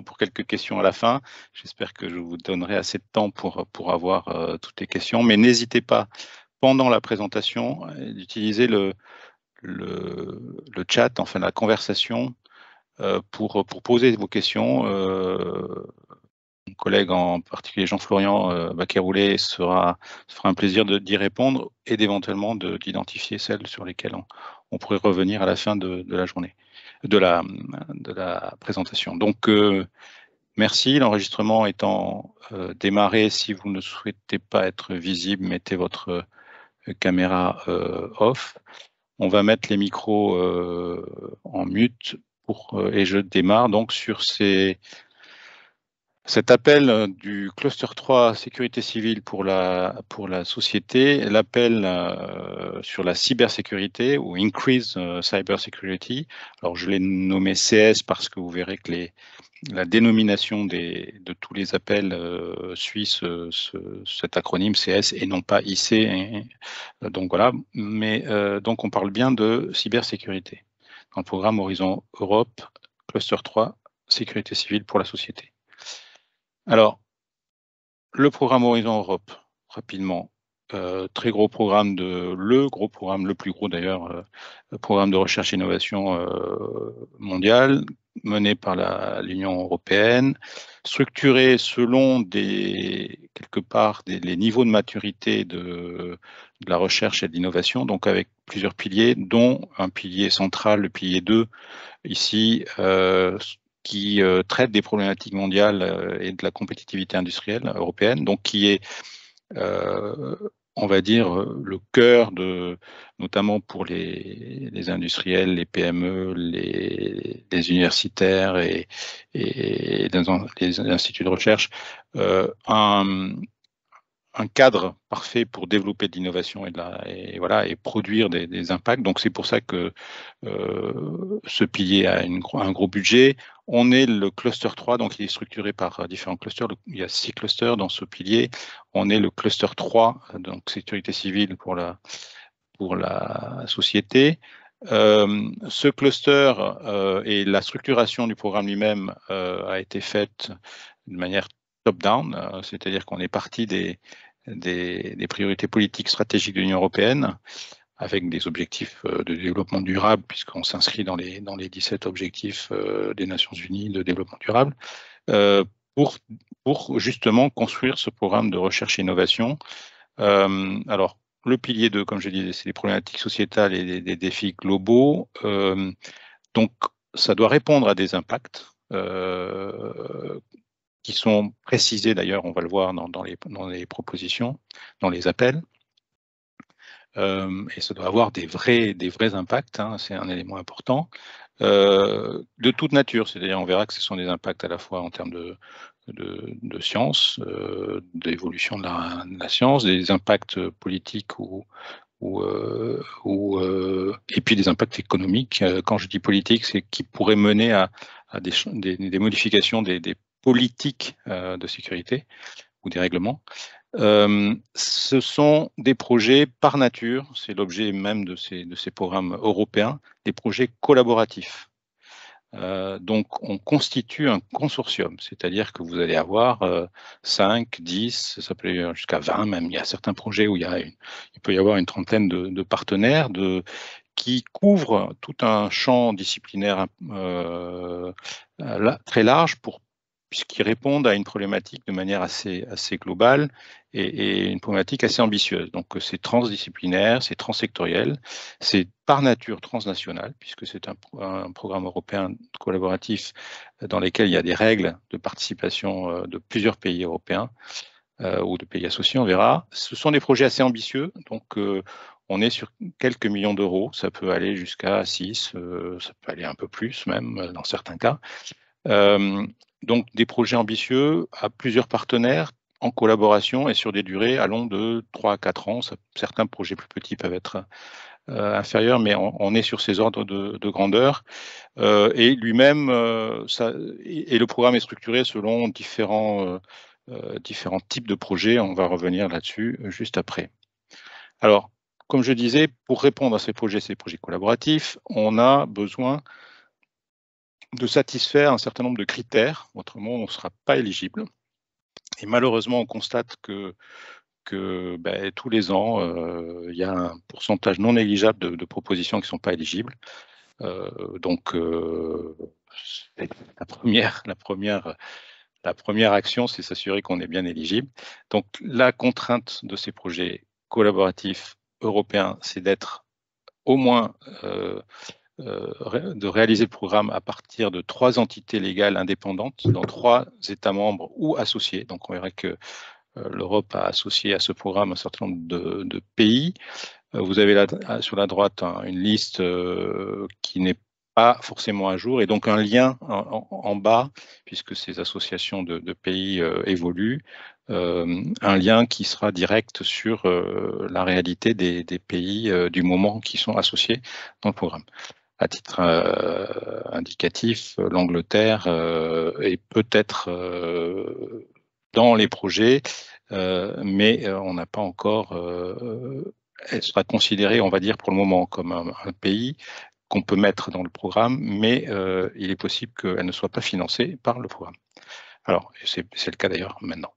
pour quelques questions à la fin. J'espère que je vous donnerai assez de temps pour avoir toutes les questions, mais n'hésitez pas pendant la présentation d'utiliser le chat, enfin la conversation, pour poser vos questions. Mon collègue, en particulier Jean-Florian Baquet-Roulet, se fera un plaisir d'y répondre et d'éventuellement d'identifier celles sur lesquelles on pourrait revenir à la fin de la journée, de la présentation. Donc, merci. L'enregistrement étant démarré, si vous ne souhaitez pas être visible, mettez votre caméra off. On va mettre les micros en mute et je démarre donc sur cet appel du cluster 3 sécurité civile pour la société, l'appel sur la cybersécurité ou Increase Cyber Security. Alors je l'ai nommé CS parce que vous verrez que la dénomination de tous les appels suit cet acronyme CS et non pas IC. Donc voilà, mais donc on parle bien de cybersécurité dans le programme Horizon Europe, cluster 3, sécurité civile pour la société. Alors, le programme Horizon Europe, rapidement, très gros programme, le gros programme, le plus gros d'ailleurs, programme de recherche et innovation mondiale, mené par l'Union européenne, structuré selon quelque part les niveaux de maturité de la recherche et de l'innovation, donc avec plusieurs piliers, dont un pilier central, le pilier 2, ici, qui traite des problématiques mondiales et de la compétitivité industrielle européenne, donc qui est, on va dire, le cœur notamment pour les industriels, les PME, les universitaires et les instituts de recherche, un cadre parfait pour développer de l'innovation et produire des impacts. Donc c'est pour ça que ce pilier a un gros budget. On est le cluster 3, donc il est structuré par différents clusters. Il y a 6 clusters dans ce pilier. On est le cluster 3, donc sécurité civile pour la société. Ce cluster et la structuration du programme lui-même a été faite de manière top-down, c'est-à-dire qu'on est parti des priorités politiques stratégiques de l'Union européenne, avec des objectifs de développement durable, puisqu'on s'inscrit dans les 17 objectifs des Nations Unies de développement durable, pour justement construire ce programme de recherche et innovation. Alors, le pilier 2, comme je disais, c'est les problématiques sociétales et des défis globaux. Donc, ça doit répondre à des impacts qui sont précisés d'ailleurs, on va le voir dans les propositions, dans les appels. Et ça doit avoir des vrais impacts, hein, c'est un élément important, de toute nature, c'est-à-dire on verra que ce sont des impacts à la fois en termes de science, d'évolution de la science, des impacts politiques et puis des impacts économiques. Quand je dis politique, c'est qui pourrait mener à des modifications des politiques de sécurité ou des règlements. Ce sont des projets par nature, c'est l'objet même de ces programmes européens, des projets collaboratifs. Donc, on constitue un consortium, c'est-à-dire que vous allez avoir 5, 10, ça peut aller jusqu'à 20 même. Il y a certains projets où il peut y avoir une trentaine de partenaires qui couvrent tout un champ disciplinaire très large puisqu'ils répondent à une problématique de manière assez globale et une problématique assez ambitieuse. Donc, c'est transdisciplinaire, c'est transsectoriel, c'est par nature transnational, puisque c'est un programme européen collaboratif dans lequel il y a des règles de participation de plusieurs pays européens ou de pays associés, on verra. Ce sont des projets assez ambitieux, donc on est sur quelques millions d'euros, ça peut aller jusqu'à 6, ça peut aller un peu plus même dans certains cas. Donc des projets ambitieux à plusieurs partenaires en collaboration et sur des durées allant de 3 à 4 ans. Certains projets plus petits peuvent être inférieurs, mais on est sur ces ordres de grandeur. Et lui-même, et le programme est structuré selon différents types de projets. On va revenir là-dessus juste après. Alors, comme je disais, pour répondre à ces projets collaboratifs, on a besoin de satisfaire un certain nombre de critères, autrement on ne sera pas éligible. Et malheureusement, on constate que tous les ans, il y a un pourcentage non négligeable de propositions qui ne sont pas éligibles. Donc, la première action, c'est s'assurer qu'on est bien éligible. Donc, la contrainte de ces projets collaboratifs européens, c'est d'être au moins de réaliser le programme à partir de 3 entités légales indépendantes dans 3 États membres ou associés. Donc, on verra que l'Europe a associé à ce programme un certain nombre de pays. Vous avez là, sur la droite une liste qui n'est pas forcément à jour et donc un lien en bas, puisque ces associations de pays évoluent, un lien qui sera direct sur la réalité des pays du moment qui sont associés dans le programme. À titre indicatif, l'Angleterre est peut-être dans les projets, mais on n'a pas encore, elle sera considérée, on va dire pour le moment, comme un pays qu'on peut mettre dans le programme, mais il est possible qu'elle ne soit pas financée par le programme. Alors, c'est le cas d'ailleurs maintenant.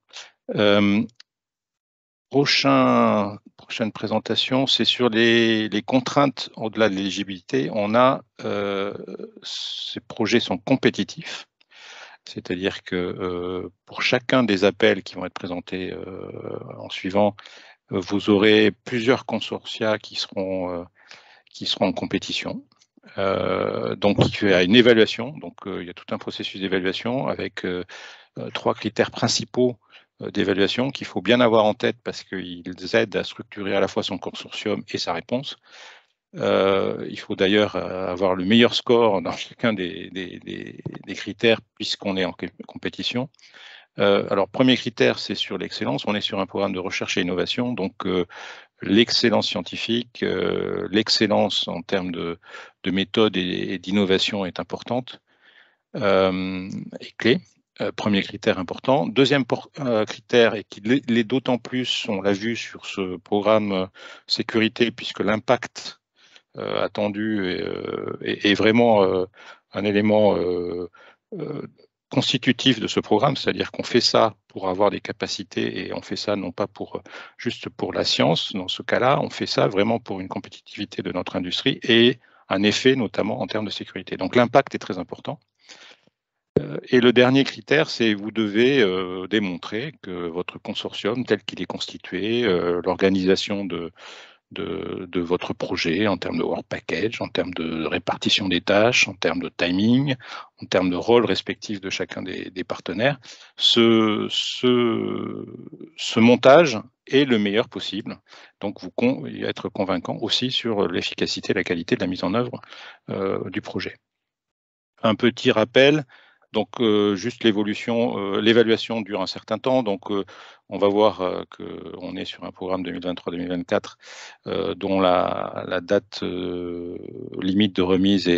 Prochaine présentation, c'est sur les contraintes au-delà de l'éligibilité. On a, ces projets sont compétitifs, c'est-à-dire que pour chacun des appels qui vont être présentés en suivant, vous aurez plusieurs consortia qui seront en compétition. Donc, il y a une évaluation, donc il y a tout un processus d'évaluation avec 3 critères principaux d'évaluation qu'il faut bien avoir en tête parce qu'ils aident à structurer à la fois son consortium et sa réponse. Il faut d'ailleurs avoir le meilleur score dans chacun des critères puisqu'on est en compétition. Alors, premier critère, c'est sur l'excellence. On est sur un programme de recherche et innovation, donc l'excellence scientifique, l'excellence en termes de méthode et d'innovation est importante et clé. Premier critère important. Deuxième critère, et qui l'est d'autant plus, on l'a vu sur ce programme sécurité, puisque l'impact attendu est vraiment un élément constitutif de ce programme, c'est-à-dire qu'on fait ça pour avoir des capacités et on fait ça non pas juste pour la science, dans ce cas-là, on fait ça vraiment pour une compétitivité de notre industrie et un effet notamment en termes de sécurité. Donc l'impact est très important. Et le dernier critère, c'est vous devez démontrer que votre consortium, tel qu'il est constitué, l'organisation de votre projet en termes de work package, en termes de répartition des tâches, en termes de timing, en termes de rôle respectif de chacun des partenaires, ce montage est le meilleur possible. Donc, être convaincant aussi sur l'efficacité et la qualité de la mise en œuvre du projet. Un petit rappel. Donc, juste l'évaluation dure un certain temps. Donc, on va voir qu'on est sur un programme 2023-2024 dont la date limite de remise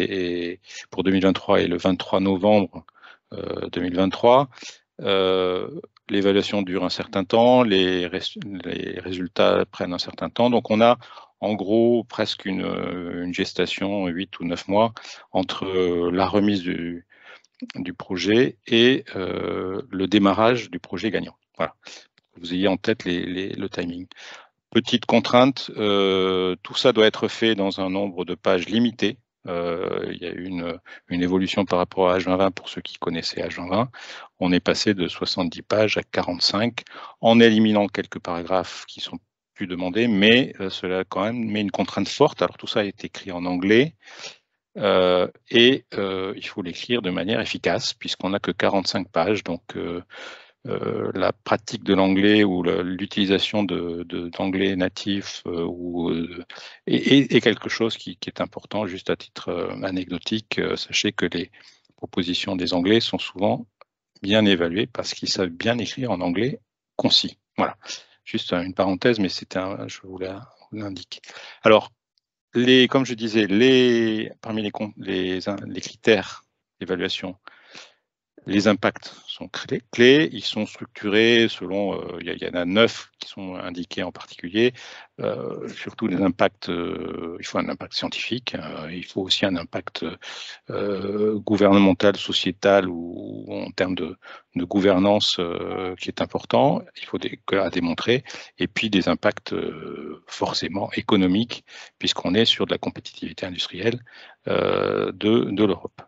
pour 2023 est le 23 novembre 2023. L'évaluation dure un certain temps, les résultats prennent un certain temps. Donc, on a en gros presque une gestation, 8 ou 9 mois, entre la remise du projet et le démarrage du projet gagnant. Voilà, vous ayez en tête le timing. Petite contrainte, tout ça doit être fait dans un nombre de pages limité. Il y a eu une évolution par rapport à H2020 pour ceux qui connaissaient H2020. On est passé de 70 pages à 45 en éliminant quelques paragraphes qui sont plus demandés, mais cela quand même met une contrainte forte. Alors tout ça est écrit en anglais. Il faut l'écrire de manière efficace puisqu'on n'a que 45 pages. Donc, la pratique de l'anglais ou l'utilisation d'anglais natif est quelque chose qui est important. Juste à titre anecdotique, sachez que les propositions des Anglais sont souvent bien évaluées parce qu'ils savent bien écrire en anglais concis. Voilà, juste une parenthèse, mais je vous l'indique. Alors, comme je disais, parmi les critères d'évaluation, Les impacts sont clés, ils sont structurés selon, il y en a 9 qui sont indiqués en particulier, surtout les impacts, il faut un impact scientifique, il faut aussi un impact gouvernemental, sociétal ou en termes de gouvernance qui est important, il faut à démontrer, et puis des impacts forcément économiques, puisqu'on est sur de la compétitivité industrielle de l'Europe.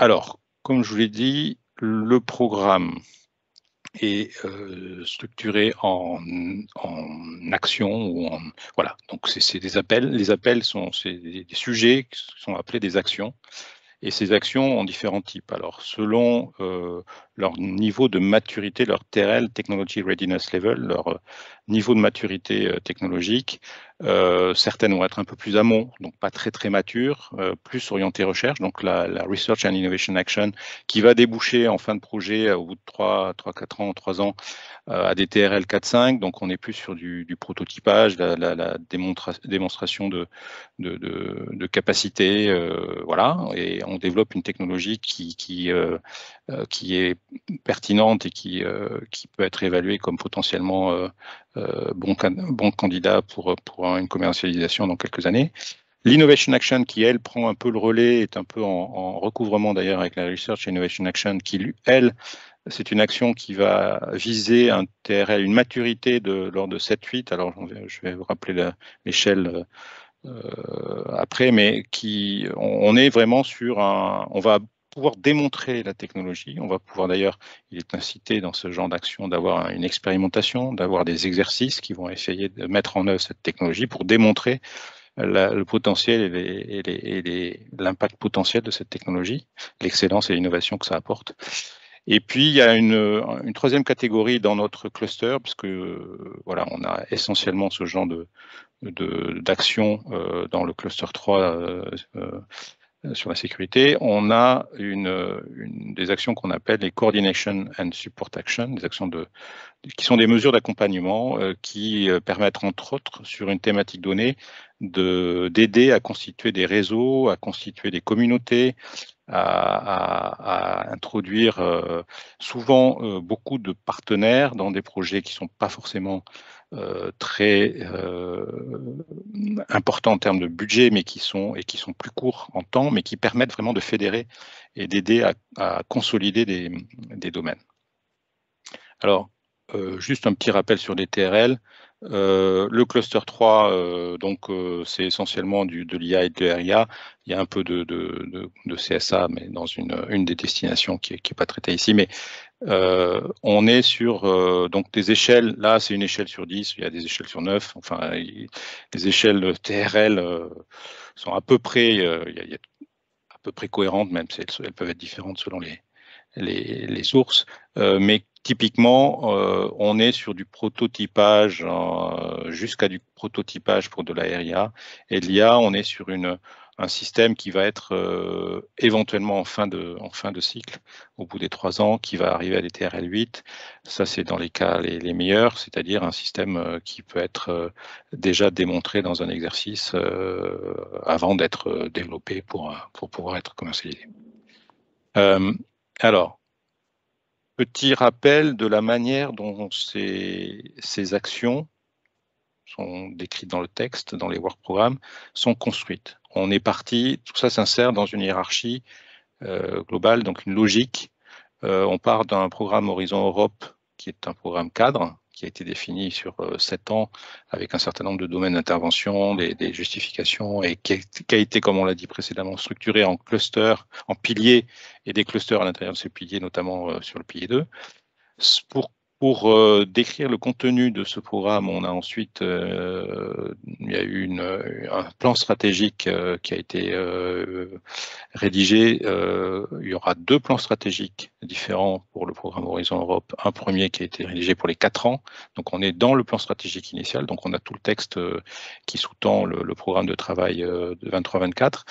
Alors, comme je vous l'ai dit, le programme est structuré en actions ou en voilà. Donc c'est des appels. Les appels sont des sujets qui sont appelés des actions. Et ces actions ont différents types. Alors, selon leur niveau de maturité, leur TRL, Technology Readiness Level, leur niveau de maturité technologique, certaines vont être un peu plus amont, donc pas très matures, plus orientées recherche, donc la Research and Innovation Action, qui va déboucher en fin de projet au bout de 4 ans, 3 ans, à des TRL 4-5, donc on est plus sur du prototypage, la démonstration de capacité, voilà, et on développe une technologie qui est pertinente et qui peut être évaluée comme potentiellement bon candidat pour une commercialisation dans quelques années. L'Innovation Action, qui elle prend un peu le relais, est un peu en recouvrement d'ailleurs avec la Research and Innovation Action, qui elle, c'est une action qui va viser un TRL, une maturité lors de 7-8. Alors, je vais vous rappeler l'échelle après, mais on est vraiment sur on va pouvoir démontrer la technologie. On va pouvoir d'ailleurs, il est incité dans ce genre d'action d'avoir une expérimentation, d'avoir des exercices qui vont essayer de mettre en œuvre cette technologie pour démontrer le potentiel et l'impact potentiel de cette technologie, l'excellence et l'innovation que ça apporte. Et puis, il y a une troisième catégorie dans notre cluster, puisque voilà, on a essentiellement ce genre d'action dans le cluster 3 sur la sécurité. On a des actions qu'on appelle les Coordination and Support Action, des actions qui sont des mesures d'accompagnement qui permettent, entre autres, sur une thématique donnée, d'aider à constituer des réseaux, à constituer des communautés, à introduire souvent beaucoup de partenaires dans des projets qui ne sont pas forcément très importants en termes de budget, mais qui sont plus courts en temps, mais qui permettent vraiment de fédérer et d'aider à consolider des domaines. Alors, juste un petit rappel sur les TRL. Le cluster 3, donc c'est essentiellement de l'IA et de l'RIA. Il y a un peu de CSA, mais dans une des destinations qui est pas traitée ici. Mais on est sur donc des échelles. Là, c'est une échelle sur 10. Il y a des échelles sur 9. Enfin, les échelles TRL sont à peu près, il y a à peu près cohérentes, même si elles peuvent être différentes selon les sources, mais typiquement, on est sur du prototypage jusqu'à du prototypage pour de la RIA, et de l'IA, on est sur un système qui va être éventuellement en fin de cycle, au bout des 3 ans, qui va arriver à des TRL 8. Ça, c'est dans les cas les meilleurs, c'est-à-dire un système qui peut être déjà démontré dans un exercice avant d'être développé pour pouvoir être commercialisé. Alors, petit rappel de la manière dont ces actions sont décrites dans le texte, dans les work programs, sont construites. On est parti, tout ça s'insère dans une hiérarchie globale, donc une logique. On part d'un programme Horizon Europe qui est un programme cadre, qui a été défini sur 7 ans avec un certain nombre de domaines d'intervention, des justifications, et qui a été, comme on l'a dit précédemment, structuré en clusters, en piliers, et des clusters à l'intérieur de ces piliers, notamment sur le pilier 2. Pour décrire le contenu de ce programme, on a ensuite, il y a eu un plan stratégique qui a été rédigé. Il y aura 2 plans stratégiques différents pour le programme Horizon Europe. Un premier qui a été rédigé pour les 4 ans. Donc on est dans le plan stratégique initial. Donc on a tout le texte qui sous-tend le programme de travail de 23-24.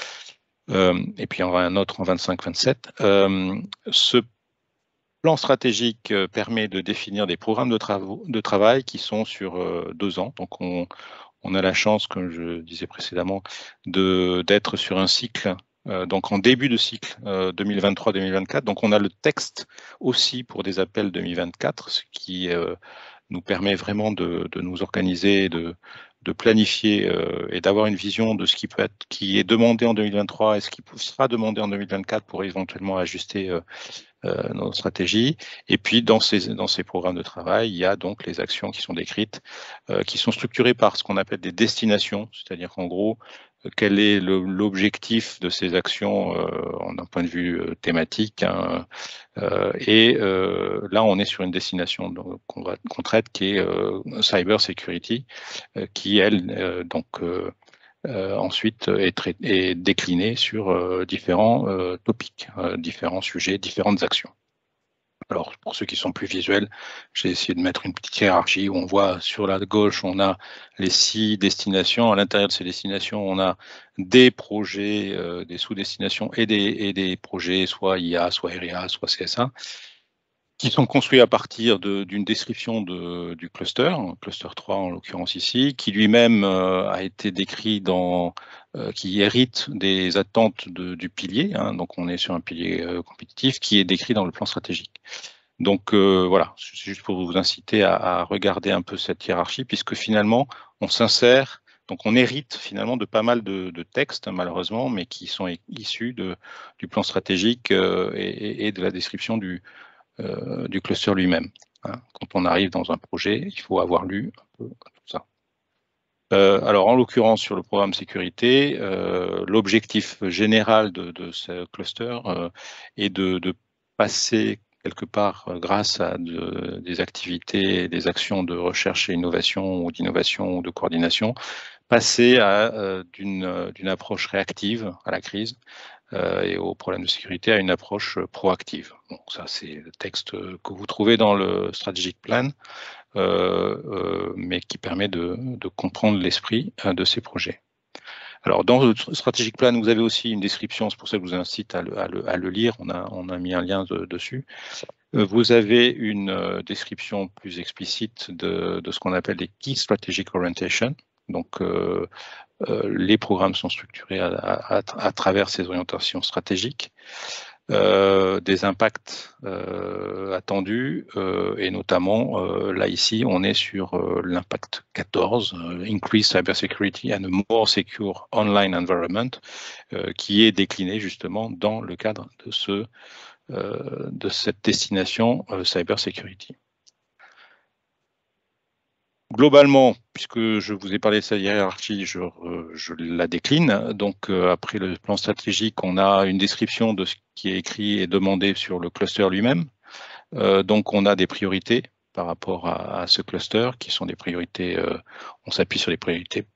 Et puis il y en aura un autre en 25-27. Ce plan stratégique permet de définir des programmes de travail qui sont sur 2 ans. Donc, on a la chance, comme je disais précédemment, d'être sur un cycle donc en début de cycle 2023-2024. Donc on a le texte aussi pour des appels 2024, ce qui nous permet vraiment de nous organiser, de planifier et d'avoir une vision de ce qui est demandé en 2023 et ce qui sera demandé en 2024 pour éventuellement ajuster nos stratégies. Et puis dans ces programmes de travail, il y a donc les actions qui sont décrites, qui sont structurées par ce qu'on appelle des destinations, c'est-à-dire qu'en gros, quel est l'objectif de ces actions d'un point de vue thématique, hein, et là on est sur une destination qu'on traite qui est cyber security, qui elle ensuite est déclinée sur différents topics, différents sujets, différentes actions. Alors, pour ceux qui sont plus visuels, j'ai essayé de mettre une petite hiérarchie où on voit sur la gauche, on a les 6 destinations. À l'intérieur de ces destinations, on a des projets, des sous-destinations et des projets, soit IA, soit RIA, soit CSA, qui sont construits à partir d'une description du cluster 3 en l'occurrence ici, qui lui-même a été décrit qui hérite des attentes du pilier, hein, donc on est sur un pilier compétitif qui est décrit dans le plan stratégique. Donc voilà, c'est juste pour vous inciter à regarder un peu cette hiérarchie, puisque finalement on s'insère, donc on hérite finalement de pas mal de textes malheureusement, mais qui sont issus du plan stratégique et de la description du cluster lui-même. Hein. Quand on arrive dans un projet, il faut avoir lu un peu tout ça. Alors, en l'occurrence, sur le programme sécurité, l'objectif général de ce cluster est de passer quelque part, grâce à des activités, des actions de recherche et innovation ou d'innovation ou de coordination, passer d'une approche réactive à la crise et aux problèmes de sécurité à une approche proactive. Bon, ça, c'est le texte que vous trouvez dans le Strategic Plan, mais qui permet de comprendre l'esprit de ces projets. Alors, dans le Strategic Plan, vous avez aussi une description, c'est pour ça que je vous incite à le lire, on a mis un lien dessus. Vous avez une description plus explicite de ce qu'on appelle les Key Strategic Orientation. Donc, les programmes sont structurés à travers ces orientations stratégiques, des impacts attendus, et notamment, là ici, on est sur l'impact 14, Increase Cybersecurity and a More Secure Online Environment, qui est décliné justement dans le cadre de cette destination Cybersecurity. Globalement, puisque je vous ai parlé de cette hiérarchie, je la décline. Donc, après le plan stratégique, on a une description de ce qui est écrit et demandé sur le cluster lui-même. Donc, on a des priorités par rapport à ce cluster, qui sont des priorités, on s'appuie sur les priorités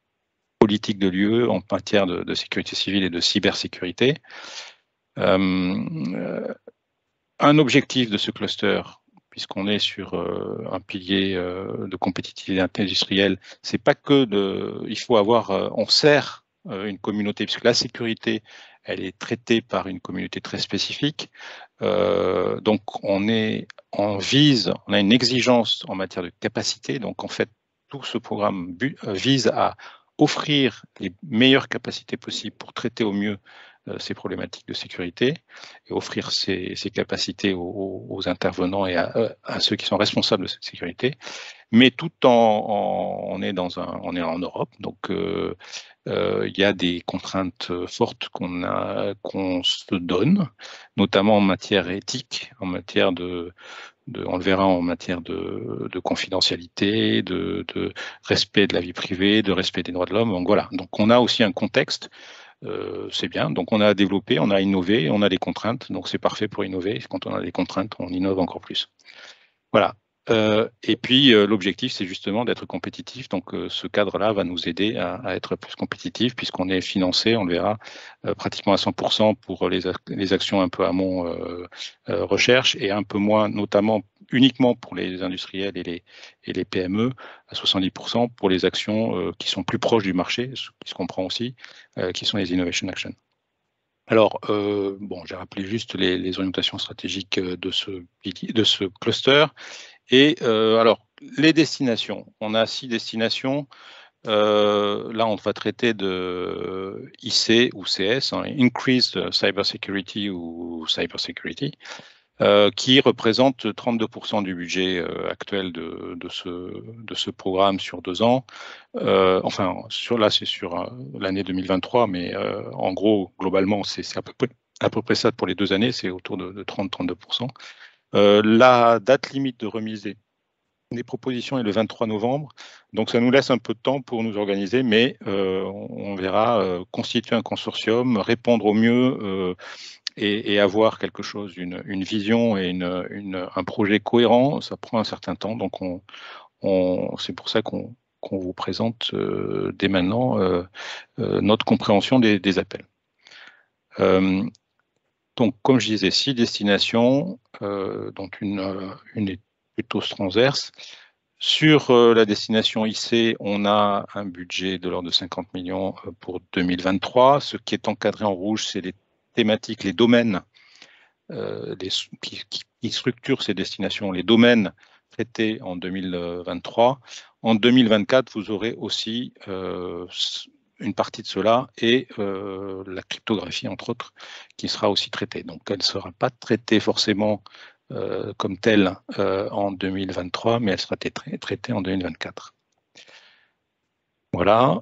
politiques de l'UE en matière de sécurité civile et de cybersécurité. Un objectif de ce cluster, puisqu'on est sur un pilier de compétitivité industrielle, c'est pas que il faut avoir, on sert une communauté, puisque la sécurité, elle est traitée par une communauté très spécifique. Donc on a une exigence en matière de capacité. Donc en fait, tout ce programme vise à offrir les meilleures capacités possibles pour traiter au mieux ces problématiques de sécurité et offrir ces capacités aux intervenants et à ceux qui sont responsables de cette sécurité, mais tout on est en Europe, donc il y a des contraintes fortes qu'on se donne, notamment en matière éthique, en matière on le verra en matière de confidentialité, de respect de la vie privée, de respect des droits de l'homme. Donc voilà, donc on a aussi un contexte. C'est bien. Donc, on a développé, on a innové, on a des contraintes. Donc, c'est parfait pour innover. Quand on a des contraintes, on innove encore plus. Voilà. Et puis, l'objectif, c'est justement d'être compétitif. Donc, ce cadre-là va nous aider à être plus compétitif puisqu'on est financé, on le verra, pratiquement à 100% pour les actions un peu amont recherche et un peu moins, notamment uniquement pour les industriels et les PME, à 70% pour les actions qui sont plus proches du marché, ce qui se comprend aussi, qui sont les Innovation Action. Alors, bon, j'ai rappelé juste les orientations stratégiques de ce cluster. Et alors, les destinations, on a 6 destinations. Là, on va traiter de IC ou CS, hein, Increased Cybersecurity ou Cybersecurity, qui représente 32% du budget actuel de ce programme sur 2 ans. Enfin, là, c'est sur l'année 2023, mais en gros, globalement, c'est à peu près ça pour les 2 années, c'est autour de 30-32%. La date limite de remise des propositions est le 23 novembre, donc ça nous laisse un peu de temps pour nous organiser, mais on verra constituer un consortium, répondre au mieux et avoir quelque chose, une vision et un projet cohérent, ça prend un certain temps, donc c'est pour ça qu'on vous présente dès maintenant notre compréhension des appels. Donc, comme je disais, 6 destinations, dont une est plutôt transverse. Sur la destination IC, on a un budget de l'ordre de 50 millions pour 2023. Ce qui est encadré en rouge, c'est les thématiques, les domaines qui structurent ces destinations, les domaines traités en 2023. En 2024, vous aurez aussi une partie de cela et la cryptographie, entre autres, qui sera aussi traitée. Donc, elle ne sera pas traitée forcément comme telle en 2023, mais elle sera traitée en 2024. Voilà.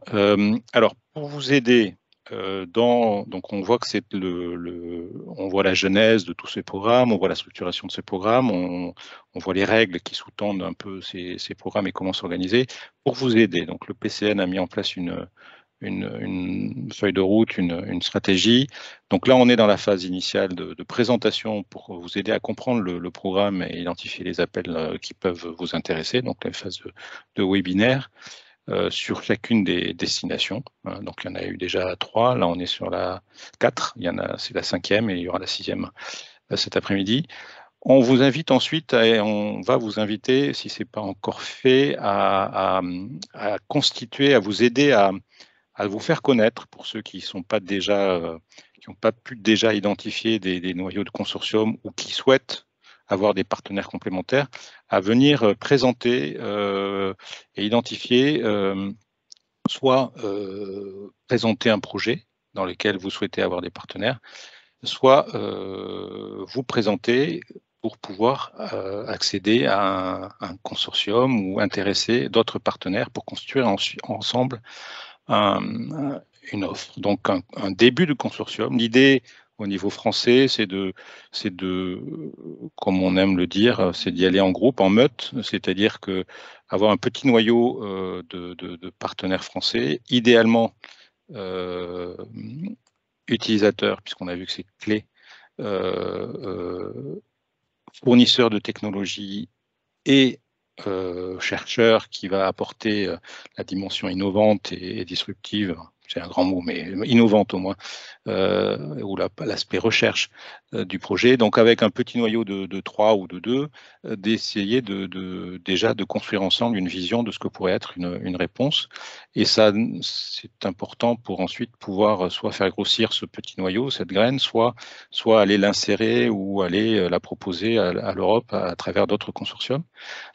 Alors, pour vous aider, donc on voit que c'est on voit la genèse de tous ces programmes, on voit la structuration de ces programmes, on voit les règles qui sous-tendent un peu ces programmes et comment s'organiser. Pour vous aider, donc le PCN a mis en place une feuille de route, une stratégie. Donc là, on est dans la phase initiale de présentation pour vous aider à comprendre le programme et identifier les appels qui peuvent vous intéresser, donc la phase de webinaire. Sur chacune des destinations. Donc, il y en a eu déjà 3. Là, on est sur la 4. C'est la 5e et il y aura la 6e cet après-midi. On vous invite ensuite, on va vous inviter, si ce n'est pas encore fait, à constituer, à vous aider à vous faire connaître, pour ceux qui n'ont pas pu déjà identifier des noyaux de consortium ou qui souhaitent avoir des partenaires complémentaires, à venir présenter et identifier, soit présenter un projet dans lequel vous souhaitez avoir des partenaires, soit vous présenter pour pouvoir accéder à un consortium ou intéresser d'autres partenaires pour construire ensemble une offre. Donc un début de consortium. L'idée au niveau français, c'est de, comme on aime le dire, c'est d'y aller en groupe, en meute, c'est-à-dire que avoir un petit noyau de partenaires français, idéalement utilisateurs, puisqu'on a vu que c'est clé, fournisseurs de technologies et chercheur qui va apporter la dimension innovante et disruptive, c'est un grand mot, mais innovante au moins, ou l'aspect recherche du projet. Donc avec un petit noyau de 3 ou de 2, d'essayer déjà de construire ensemble une vision de ce que pourrait être une réponse. Et ça, c'est important pour ensuite pouvoir soit faire grossir ce petit noyau, cette graine, soit aller l'insérer ou aller la proposer à l'Europe à travers d'autres consortiums.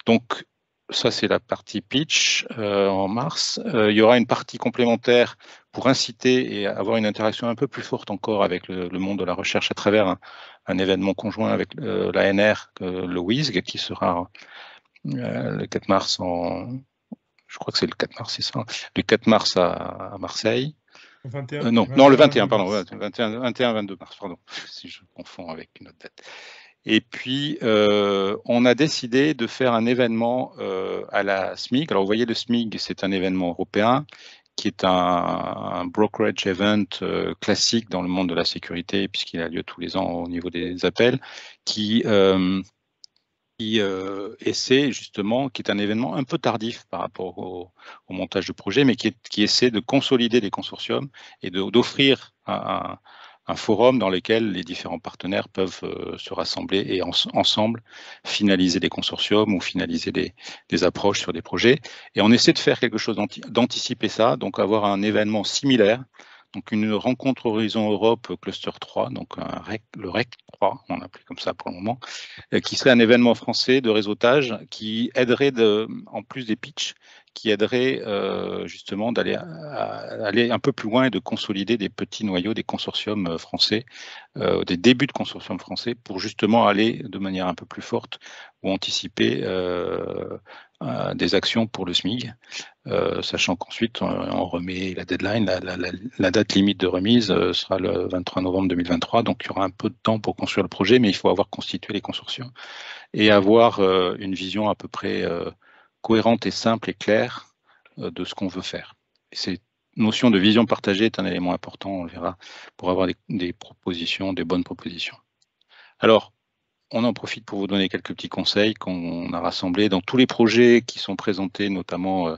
Donc, ça, c'est la partie pitch en mars. Il y aura une partie complémentaire pour inciter et avoir une interaction un peu plus forte encore avec le monde de la recherche à travers un événement conjoint avec l'ANR, le WISG, qui sera le 4 mars je crois que c'est le 4 mars, c'est ça, le 4 mars à Marseille. 21, non, le 21, pardon, 21-22 mars, pardon, si je confonds avec une autre date. Et puis, on a décidé de faire un événement à la SMIG. Alors, vous voyez, le SMIG, c'est un événement européen qui est un brokerage event classique dans le monde de la sécurité, puisqu'il a lieu tous les ans au niveau des appels, qui essaie justement, qui est un événement un peu tardif par rapport au montage de projet, mais qui essaie de consolider les consortiums et d'offrir un forum dans lequel les différents partenaires peuvent se rassembler et ensemble finaliser des consortiums ou finaliser des approches sur des projets. Et on essaie de faire quelque chose d'anticiper ça, donc avoir un événement similaire, donc une rencontre Horizon Europe Cluster 3, donc le REC 3, on l'appelle comme ça pour le moment, qui serait un événement français de réseautage qui aiderait, en plus des pitchs, qui aiderait justement aller un peu plus loin et de consolider des petits noyaux, des consortiums français, des débuts de consortiums français pour justement aller de manière un peu plus forte ou anticiper des actions pour le SMIG, sachant qu'ensuite on remet la deadline, la date limite de remise sera le 23 novembre 2023, donc il y aura un peu de temps pour construire le projet, mais il faut avoir constitué les consortiums et avoir une vision à peu près cohérente et simple et claire de ce qu'on veut faire. Et cette notion de vision partagée est un élément important, on le verra, pour avoir des propositions, des bonnes propositions. Alors, on en profite pour vous donner quelques petits conseils qu'on a rassemblés dans tous les projets qui sont présentés, notamment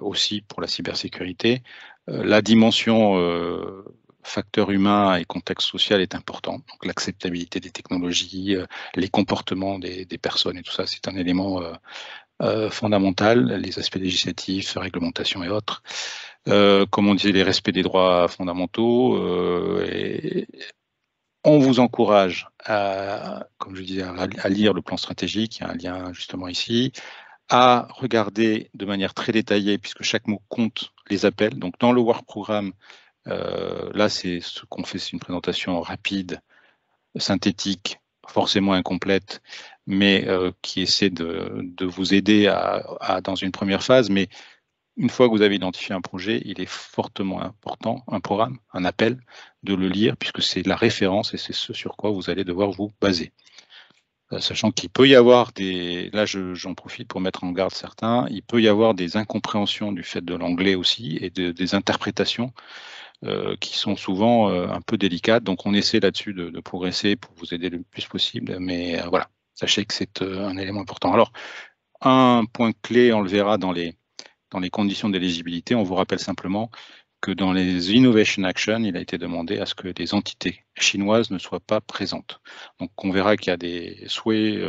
aussi pour la cybersécurité. La dimension facteur humain et contexte social est important. Donc l'acceptabilité des technologies, les comportements des personnes et tout ça, c'est un élément fondamental. Les aspects législatifs, réglementation et autres. Comme on disait, les respects des droits fondamentaux. Et on vous encourage à, comme je disais, à lire le plan stratégique, il y a un lien justement ici, à regarder de manière très détaillée, puisque chaque mot compte, les appels. Donc dans le work programme, là c'est ce qu'on fait, c'est une présentation rapide, synthétique, forcément incomplète, mais qui essaie de vous aider dans une première phase. Mais une fois que vous avez identifié un projet, il est fortement important, un programme, un appel, de le lire, puisque c'est la référence et c'est ce sur quoi vous allez devoir vous baser. Sachant qu'il peut y avoir là j'en profite pour mettre en garde certains, il peut y avoir des incompréhensions du fait de l'anglais aussi et des interprétations qui sont souvent un peu délicates. Donc on essaie là-dessus de progresser pour vous aider le plus possible, mais voilà, sachez que c'est un élément important. Alors, un point clé, on le verra dans les conditions d'éligibilité, on vous rappelle simplement que dans les Innovation Action, il a été demandé à ce que des entités chinoises ne soient pas présentes. Donc on verra qu'il y a des souhaits,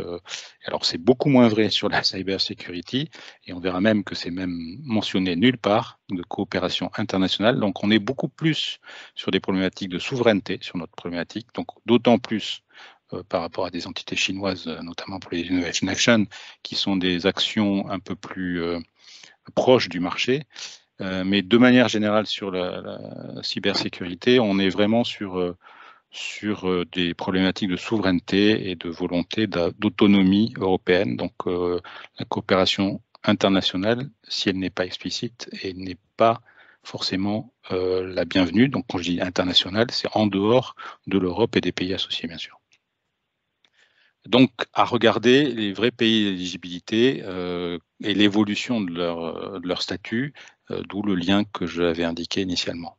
alors c'est beaucoup moins vrai sur la cyber security, et on verra même que c'est même mentionné nulle part de coopération internationale. Donc on est beaucoup plus sur des problématiques de souveraineté, sur notre problématique, donc d'autant plus par rapport à des entités chinoises, notamment pour les Innovation Action, qui sont des actions un peu plus proches du marché. Mais de manière générale, sur la cybersécurité, on est vraiment sur des problématiques de souveraineté et de volonté d'autonomie européenne. Donc, la coopération internationale, si elle n'est pas explicite, et n'est pas forcément la bienvenue. Donc, quand je dis internationale, c'est en dehors de l'Europe et des pays associés, bien sûr. Donc, à regarder les vrais pays d'éligibilité et l'évolution de leur statut, d'où le lien que j'avais indiqué initialement.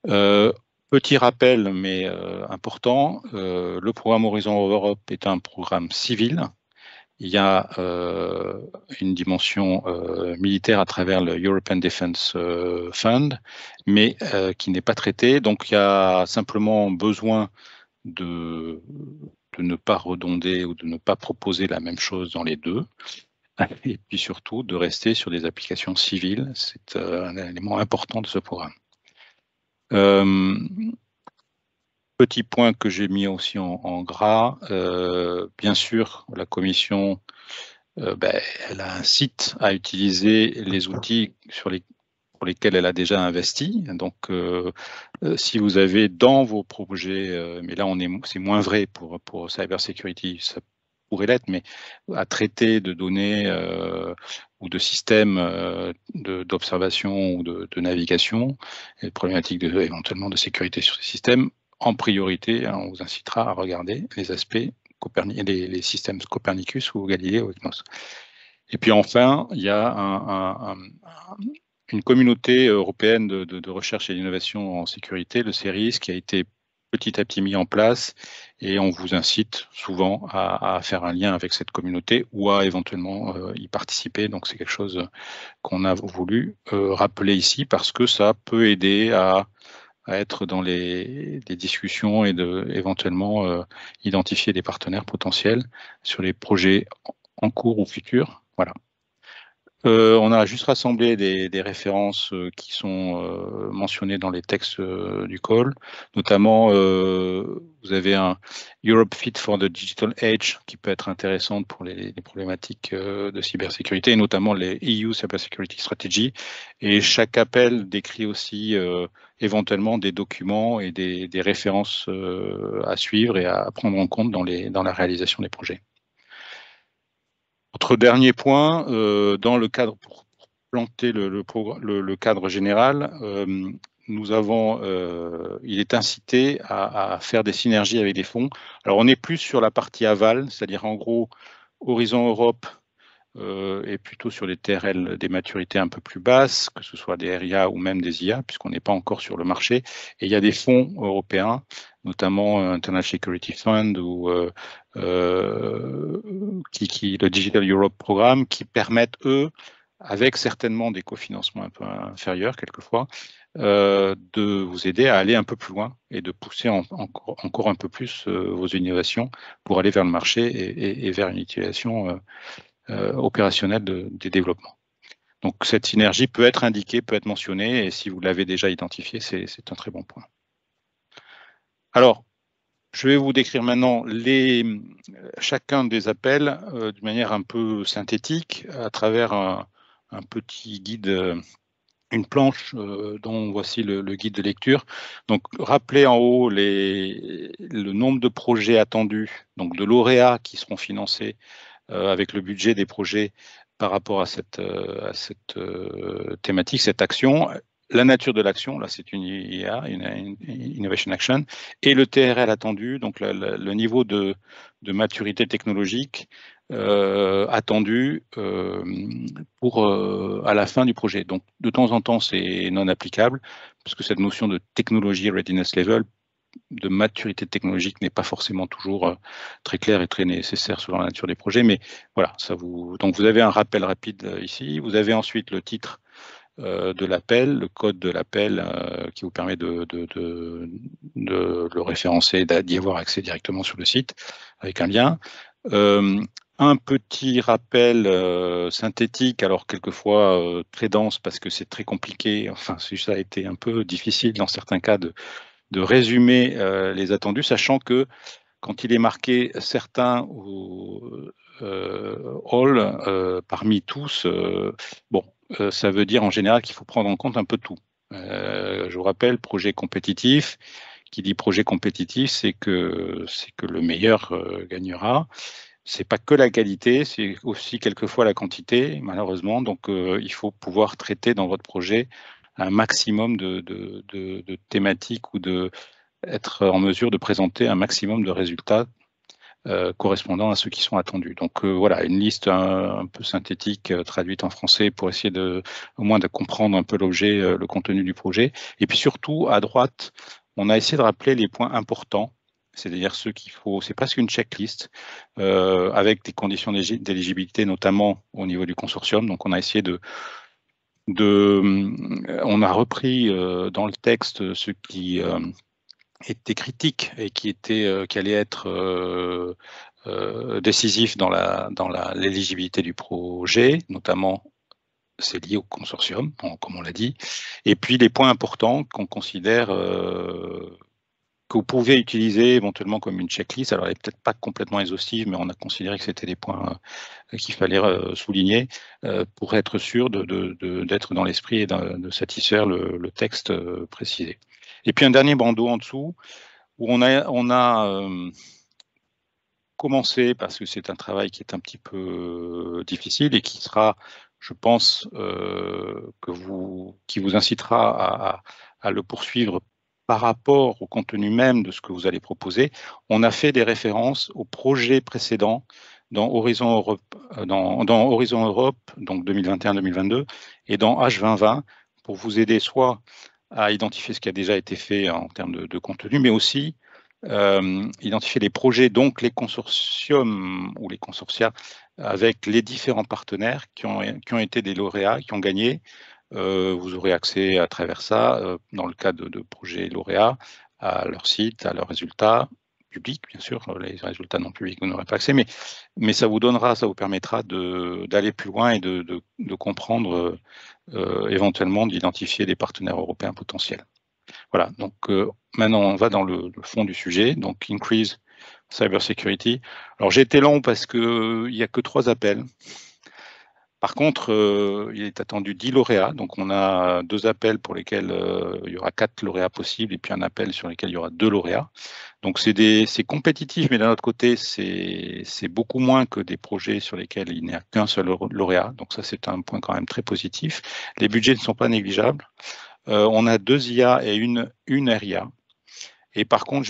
Petit rappel, mais important, le programme Horizon Europe est un programme civil. Il y a une dimension militaire à travers le European Defence Fund, mais qui n'est pas traitée. Donc, il y a simplement besoin de ne pas redonder ou de ne pas proposer la même chose dans les deux. Et puis surtout, de rester sur des applications civiles. C'est un élément important de ce programme. Petit point que j'ai mis aussi en gras, bien sûr, la Commission, elle incite à utiliser les outils pour lesquels elle a déjà investi. Donc, si vous avez dans vos projets, mais là c'est moins vrai pour cybersecurity, ça pourrait l'être, mais à traiter de données ou de systèmes d'observation ou de navigation, et de problématiques éventuellement de sécurité sur ces systèmes, en priorité, on vous incitera à regarder les aspects les systèmes Copernicus ou Galilée ou EGNOS. Et puis enfin, il y a une communauté européenne de recherche et d'innovation en sécurité, le CERIS, qui a été petit à petit mis en place, et on vous incite souvent à faire un lien avec cette communauté ou à éventuellement y participer. Donc c'est quelque chose qu'on a voulu rappeler ici parce que ça peut aider à être dans les discussions et éventuellement identifier des partenaires potentiels sur les projets en cours ou futurs. Voilà. On a juste rassemblé des références qui sont mentionnées dans les textes du call. Notamment, vous avez un Europe Fit for the Digital Age qui peut être intéressante pour les problématiques de cybersécurité, et notamment les EU Cybersecurity Strategy. Et chaque appel décrit aussi éventuellement des documents et des références à suivre et à prendre en compte dans la réalisation des projets. Autre dernier point, dans le cadre, pour planter le cadre général, il est incité à faire des synergies avec des fonds. Alors, on est plus sur la partie aval, c'est-à-dire en gros, Horizon Europe est plutôt sur des TRL, des maturités un peu plus basses, que ce soit des RIA ou même des IA, puisqu'on n'est pas encore sur le marché. Et il y a des fonds européens, notamment International Security Fund ou le Digital Europe Programme, qui permettent, eux, avec certainement des cofinancements un peu inférieurs quelquefois, de vous aider à aller un peu plus loin et de pousser encore un peu plus vos innovations pour aller vers le marché et vers une utilisation opérationnelle des développements. Donc cette synergie peut être indiquée, peut être mentionnée, et si vous l'avez déjà identifié, c'est un très bon point. Alors, je vais vous décrire maintenant chacun des appels d'une manière un peu synthétique à travers un petit guide, une planche dont voici le guide de lecture. Donc, rappelez en haut le nombre de projets attendus, donc de lauréats qui seront financés avec le budget des projets par rapport à cette thématique, cette action. La nature de l'action, là c'est une IA, une Innovation Action, et le TRL attendu, donc le niveau de maturité technologique attendu à la fin du projet. Donc de temps en temps c'est non applicable, parce que cette notion de technologie readiness level, de maturité technologique, n'est pas forcément toujours très claire et très nécessaire selon la nature des projets, mais voilà, donc vous avez un rappel rapide ici. Vous avez ensuite le titre de l'appel, le code de l'appel qui vous permet de le référencer et d'y avoir accès directement sur le site avec un lien. Un petit rappel synthétique, alors quelquefois très dense parce que c'est très compliqué, enfin ça a été un peu difficile dans certains cas de résumer les attendus, sachant que quand il est marqué certains ou all parmi tous, bon, ça veut dire en général qu'il faut prendre en compte un peu tout. Je vous rappelle, projet compétitif. Qui dit projet compétitif, c'est que le meilleur gagnera. C'est pas que la qualité, c'est aussi quelquefois la quantité, malheureusement. Donc, il faut pouvoir traiter dans votre projet un maximum de thématiques ou être en mesure de présenter un maximum de résultats correspondant à ceux qui sont attendus. Donc voilà, une liste un peu synthétique traduite en français pour essayer au moins de comprendre un peu l'objet, le contenu du projet. Et puis surtout, à droite, on a essayé de rappeler les points importants, c'est-à-dire ceux qu'il faut, c'est presque une checklist avec des conditions d'éligibilité, notamment au niveau du consortium. Donc on a essayé on a repris dans le texte ce qui était critique et qui allait être décisif dans l'éligibilité du projet, notamment c'est lié au consortium, comme on l'a dit, et puis les points importants qu'on considère que vous pouvez utiliser éventuellement comme une checklist. Alors elle n'est peut-être pas complètement exhaustive, mais on a considéré que c'était des points qu'il fallait souligner pour être sûr d'être dans l'esprit et de satisfaire le texte précisé. Et puis un dernier bandeau en dessous où on a commencé, parce que c'est un travail qui est un petit peu difficile et qui sera, je pense, qui vous incitera à le poursuivre par rapport au contenu même de ce que vous allez proposer. On a fait des références aux projets précédents dans Horizon Europe, donc 2021-2022, et dans H2020, pour vous aider soit à identifier ce qui a déjà été fait en termes de contenu, mais aussi identifier les projets, donc les consortiums ou les consortia avec les différents partenaires qui ont été des lauréats, qui ont gagné. Vous aurez accès à travers ça, dans le cadre de projets lauréats, à leur site, à leurs résultats, public, bien sûr, les résultats non publics, vous n'aurez pas accès, mais ça vous permettra d'aller plus loin et de comprendre éventuellement, d'identifier des partenaires européens potentiels. Voilà, donc maintenant on va dans le fond du sujet, donc Increase Cybersecurity. Alors j'ai été long parce qu'il n'y a que 3 appels. Par contre, il est attendu 10 lauréats, donc on a 2 appels pour lesquels il y aura 4 lauréats possibles, et puis un appel sur lequel il y aura 2 lauréats. Donc c'est compétitif, mais d'un autre côté, c'est beaucoup moins que des projets sur lesquels il n'y a qu'un seul lauréat. Donc ça, c'est un point quand même très positif. Les budgets ne sont pas négligeables. On a 2 IA et une RIA. Et par contre,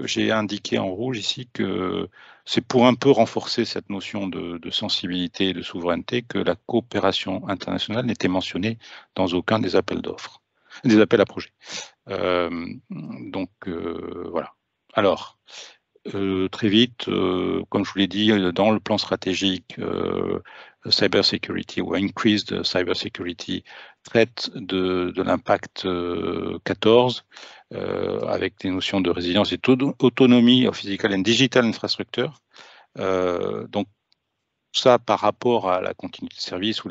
j'ai indiqué en rouge ici que c'est pour un peu renforcer cette notion de sensibilité et de souveraineté que la coopération internationale n'était mentionnée dans aucun des appels d'offres, des appels à projets. Voilà. Alors, très vite, comme je vous l'ai dit, dans le plan stratégique, cybersecurity ou increased cybersecurity traite de l'impact 14 avec des notions de résilience et d'autonomie of physical and digital infrastructure. Donc ça par rapport à la continuité de service ou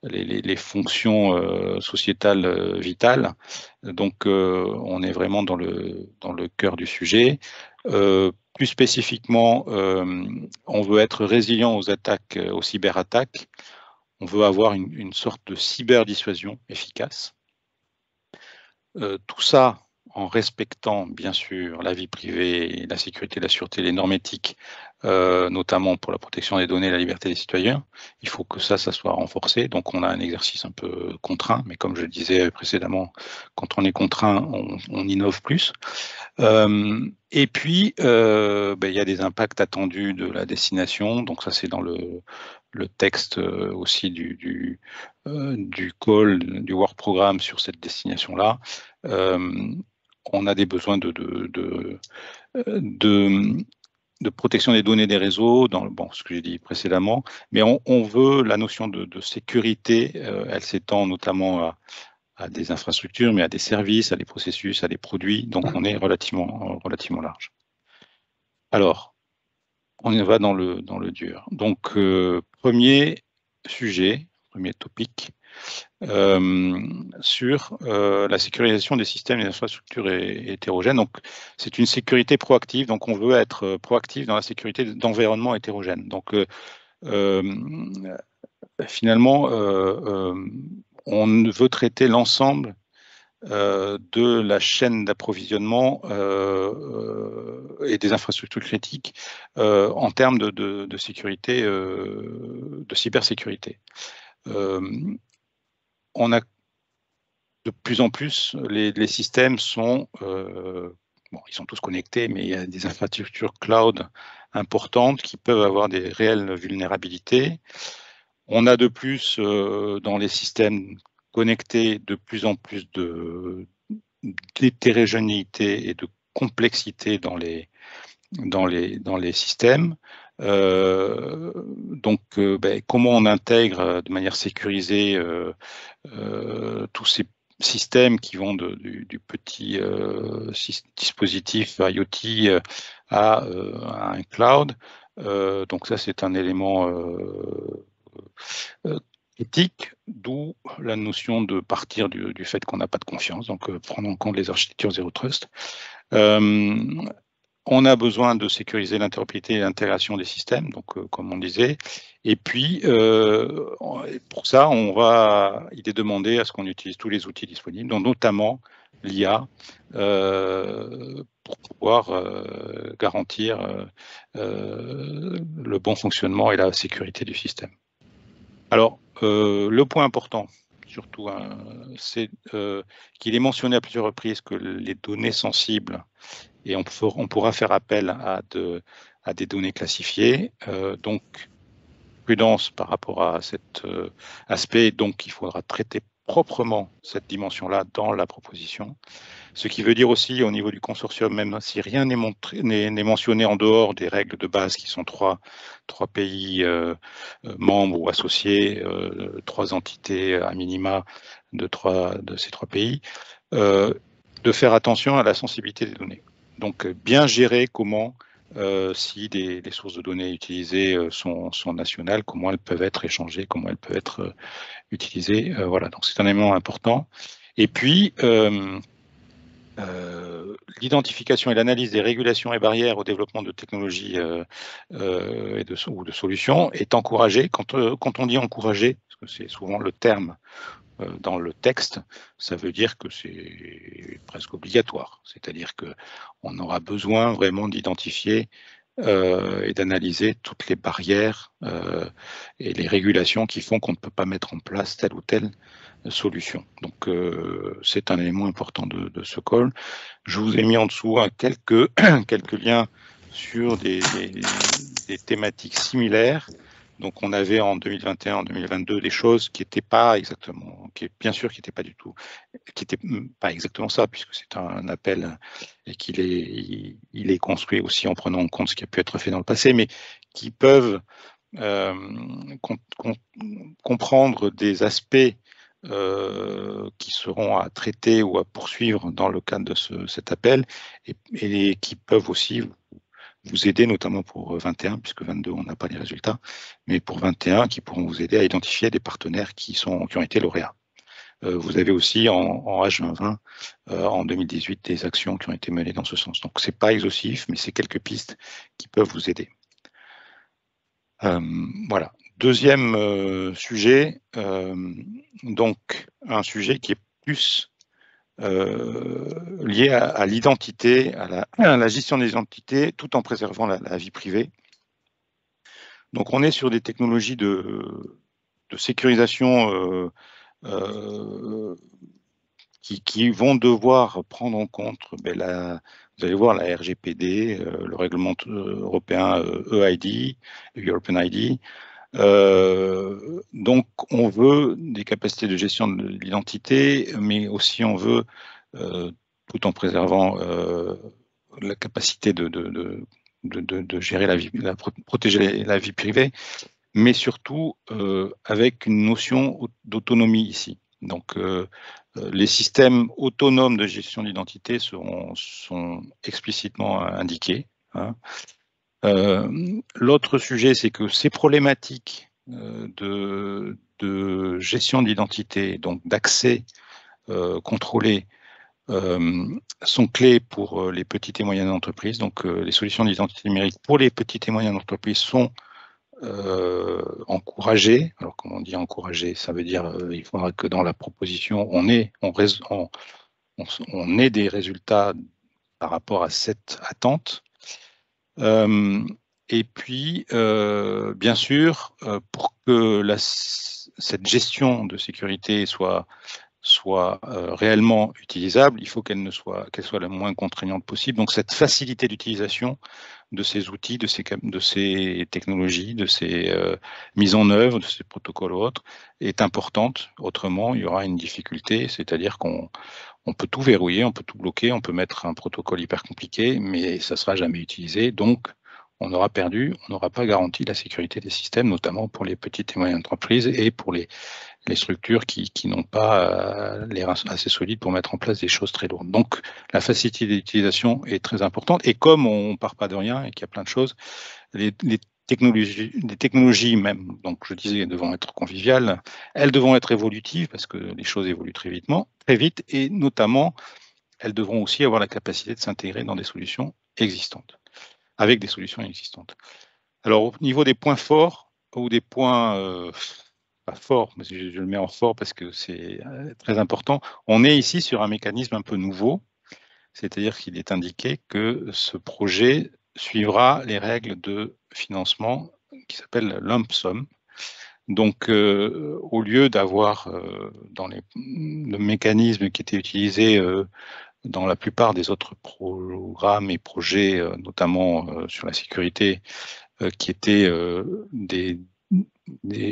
les fonctions sociétales vitales. Donc on est vraiment dans le cœur du sujet. Plus spécifiquement, on veut être résilient aux attaques, aux cyberattaques. On veut avoir une sorte de cyberdissuasion efficace. Tout ça en respectant bien sûr la vie privée, la sécurité, la sûreté, les normes éthiques, notamment pour la protection des données et la liberté des citoyens. Il faut que ça soit renforcé. Donc on a un exercice un peu contraint, mais comme je le disais précédemment, quand on est contraint, on innove plus. Et puis, il y a des impacts attendus de la destination. Donc ça, c'est dans le texte aussi du call, du work programme sur cette destination-là. On a des besoins de protection des données des réseaux, dans ce que j'ai dit précédemment, mais on veut la notion de sécurité, elle s'étend notamment à des infrastructures, mais à des services, à des processus, à des produits, donc on est relativement large. Alors, on y va dans le dur. Donc, premier sujet, premier topic, sur la sécurisation des systèmes et des infrastructures hétérogènes. Donc, c'est une sécurité proactive. Donc, on veut être proactif dans la sécurité d'environnements hétérogènes. Donc, finalement, on veut traiter l'ensemble de la chaîne d'approvisionnement et des infrastructures critiques en termes de sécurité, de cybersécurité. On a de plus en plus, les systèmes sont, ils sont tous connectés, mais il y a des infrastructures cloud importantes qui peuvent avoir des réelles vulnérabilités. On a de plus, dans les systèmes connectés, de plus en plus d'hétérogénéité et de complexité dans les systèmes. Comment on intègre de manière sécurisée tous ces systèmes qui vont du petit dispositif IoT à un cloud. Donc ça, c'est un élément éthique, d'où la notion de partir du fait qu'on n'a pas de confiance, donc prendre en compte les architectures Zero Trust. On a besoin de sécuriser l'interopérabilité et l'intégration des systèmes, donc comme on disait. Et puis, pour ça, il est demandé à ce qu'on utilise tous les outils disponibles, donc notamment l'IA, pour pouvoir garantir le bon fonctionnement et la sécurité du système. Alors, le point important, surtout, c'est qu'il est mentionné à plusieurs reprises que les données sensibles, et on pourra faire appel à des données classifiées, donc prudence par rapport à cet aspect, donc il faudra traiter proprement cette dimension-là dans la proposition. Ce qui veut dire aussi au niveau du consortium, même si rien n'est mentionné en dehors des règles de base qui sont trois pays membres ou associés, 3 entités à minima de ces 3 pays, de faire attention à la sensibilité des données. Donc, bien gérer comment, si les sources de données utilisées sont nationales, comment elles peuvent être échangées, comment elles peuvent être utilisées. Voilà, donc c'est un élément important. Et puis, l'identification et l'analyse des régulations et barrières au développement de technologies ou de solutions est encouragée. Quand on dit encourager, parce que c'est souvent le terme dans le texte, ça veut dire que c'est presque obligatoire. C'est-à-dire qu'on aura besoin vraiment d'identifier et d'analyser toutes les barrières et les régulations qui font qu'on ne peut pas mettre en place telle ou telle solution. Donc, c'est un élément important de ce call. Je vous ai mis en dessous quelques liens sur des thématiques similaires. Donc, on avait en 2021, en 2022 des choses qui n'étaient pas exactement, bien sûr, qui n'étaient pas du tout, qui n'étaient pas exactement ça, puisque c'est un appel et il est construit aussi en prenant en compte ce qui a pu être fait dans le passé, mais qui peuvent comprendre des aspects qui seront à traiter ou à poursuivre dans le cadre de cet appel et qui peuvent aussi vous aider, notamment pour 21, puisque 22, on n'a pas les résultats, mais pour 21, qui pourront vous aider à identifier des partenaires qui ont été lauréats. Vous avez aussi en H2020, en 2018, des actions qui ont été menées dans ce sens. Donc, ce n'est pas exhaustif, mais c'est quelques pistes qui peuvent vous aider. Voilà. Deuxième sujet, donc un sujet qui est plus lié à l'identité, à la gestion des identités, tout en préservant la vie privée. Donc on est sur des technologies de sécurisation qui vont devoir prendre en compte, vous allez voir, la RGPD, le règlement européen EID, European ID. Donc, on veut des capacités de gestion de l'identité, mais aussi on veut, tout en préservant la capacité de gérer protéger la vie privée, mais surtout avec une notion d'autonomie ici. Donc, les systèmes autonomes de gestion d'identité sont explicitement indiqués. Hein. L'autre sujet, c'est que ces problématiques de gestion d'identité, donc d'accès contrôlé, sont clés pour les petites et moyennes entreprises. Donc, les solutions d'identité numérique pour les petites et moyennes entreprises sont encouragées. Alors, comment on dit encouragées? Ça veut dire il faudra que dans la proposition, on ait des résultats par rapport à cette attente. Et puis, bien sûr, pour que cette gestion de sécurité soit réellement utilisable, il faut qu'elle soit la moins contraignante possible. Donc, cette facilité d'utilisation de ces outils, de ces technologies, de ces mises en œuvre, de ces protocoles ou autres, est importante. Autrement, il y aura une difficulté, c'est-à-dire qu'on peut tout verrouiller, on peut tout bloquer, on peut mettre un protocole hyper compliqué, mais ça ne sera jamais utilisé. Donc, on aura perdu, on n'aura pas garanti la sécurité des systèmes, notamment pour les petites et moyennes entreprises et pour les structures qui n'ont pas les reins assez solides pour mettre en place des choses très lourdes. Donc, la facilité d'utilisation est très importante. Et comme on ne part pas de rien et qu'il y a plein de choses, les technologies même, donc je disais, devront être conviviales, elles devront être évolutives parce que les choses évoluent très vite, et notamment, elles devront aussi avoir la capacité de s'intégrer dans des solutions existantes, avec des solutions existantes. Alors, au niveau des points forts ou des points pas forts, mais je le mets en fort parce que c'est très important, on est ici sur un mécanisme un peu nouveau, c'est-à-dire qu'il est indiqué que ce projet suivra les règles de financement qui s'appellent lump sum. Donc, au lieu d'avoir dans le mécanisme qui était utilisé dans la plupart des autres programmes et projets, notamment sur la sécurité, qui étaient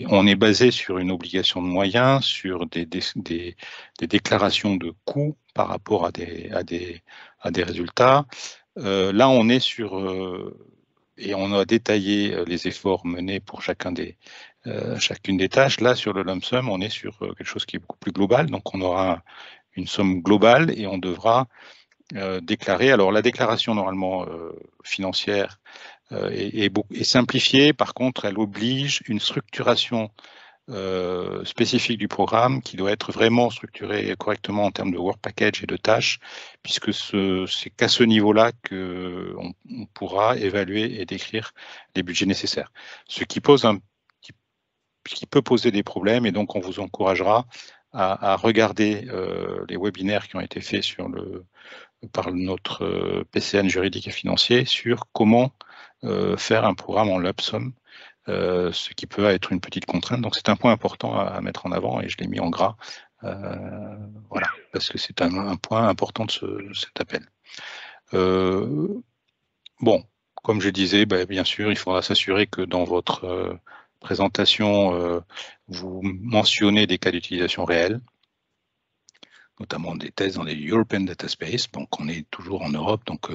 on est basé sur une obligation de moyens, sur des déclarations de coûts par rapport à des résultats. Là, on est sur, et on a détaillé les efforts menés pour chacune des tâches. Là, sur le lump sum, on est sur quelque chose qui est beaucoup plus global. Donc, on aura une somme globale et on devra déclarée. Alors la déclaration normalement financière est simplifiée. Par contre, elle oblige une structuration spécifique du programme qui doit être vraiment structuré correctement en termes de work package et de tâches, puisque c'est qu'à ce niveau-là qu'on pourra évaluer et décrire les budgets nécessaires. Ce qui peut poser des problèmes, et donc on vous encouragera à regarder les webinaires qui ont été faits par notre PCN juridique et financier sur comment faire un programme en lump sum, ce qui peut être une petite contrainte. Donc c'est un point important à mettre en avant, et je l'ai mis en gras, voilà, parce que c'est un point important de cet appel. Bon, comme je disais, bien sûr, il faudra s'assurer que dans votre présentation, vous mentionnez des cas d'utilisation réels, notamment des tests dans les European Data Space. Donc on est toujours en Europe, donc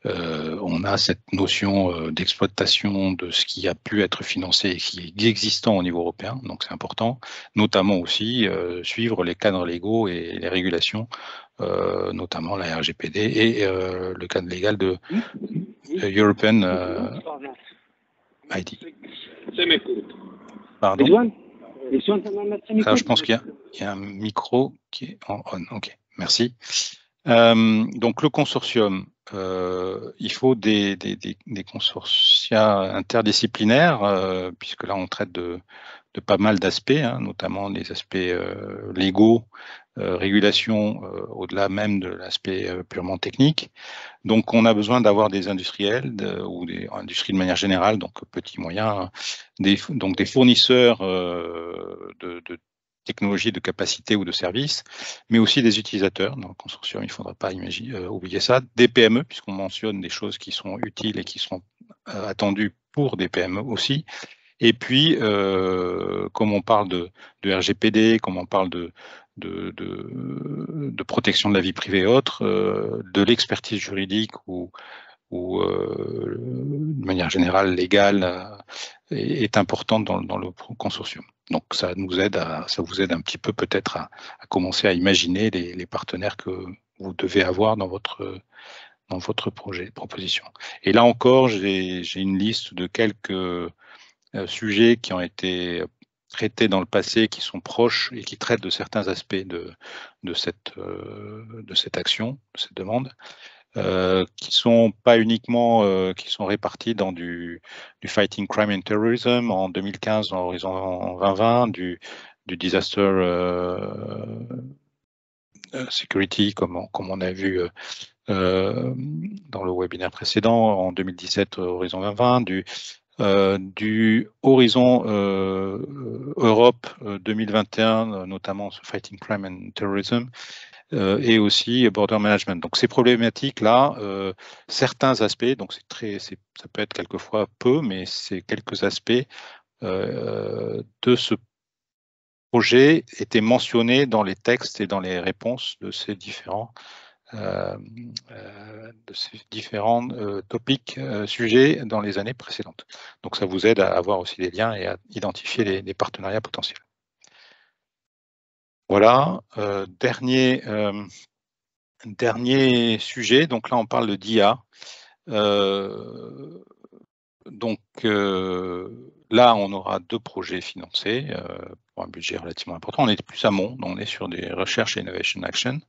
on a cette notion d'exploitation de ce qui a pu être financé et qui est existant au niveau européen, donc c'est important, notamment aussi suivre les cadres légaux et les régulations, notamment la RGPD et le cadre légal de European ID. Pardon. Alors, je pense qu'il y a un micro qui est en on. Ok, merci. Donc le consortium, il faut des consortia interdisciplinaires, puisque là on traite de pas mal d'aspects, hein, notamment des aspects légaux, régulation, au-delà même de l'aspect purement technique. Donc on a besoin d'avoir des industriels ou des industries de manière générale, donc petits, moyens, donc des fournisseurs de technologies, de capacités ou de services, mais aussi des utilisateurs. Dans le consortium, il ne faudra pas oublier ça. Des PME, puisqu'on mentionne des choses qui sont utiles et qui sont attendues pour des PME aussi. Et puis, comme on parle de RGPD, comme on parle de protection de la vie privée et autres, de l'expertise juridique ou de manière générale légale est importante dans le consortium. Donc ça vous aide un petit peu peut-être à commencer à imaginer les partenaires que vous devez avoir dans votre proposition. Et là encore, j'ai une liste de quelques sujets qui ont été traités dans le passé, qui sont proches et qui traitent de certains aspects de cette action, de cette demande, qui sont pas uniquement qui sont répartis dans du Fighting Crime and Terrorism en 2015 en Horizon 2020, du Disaster Security, comme on a vu dans le webinaire précédent en 2017 Horizon 2020, du Horizon Europe 2021, notamment ce Fighting Crime and Terrorism, et aussi Border Management. Donc ces problématiques-là, certains aspects, donc ça peut être quelquefois peu, mais c'est quelques aspects de ce projet étaient mentionnés dans les textes et dans les réponses de ces différents topics, sujets dans les années précédentes. Donc ça vous aide à avoir aussi des liens et à identifier les partenariats potentiels. Voilà, dernier sujet, donc là on parle de DIA. Donc là on aura 2 projets financés pour un budget relativement important. On est plus amont, on est sur des recherches et innovation action.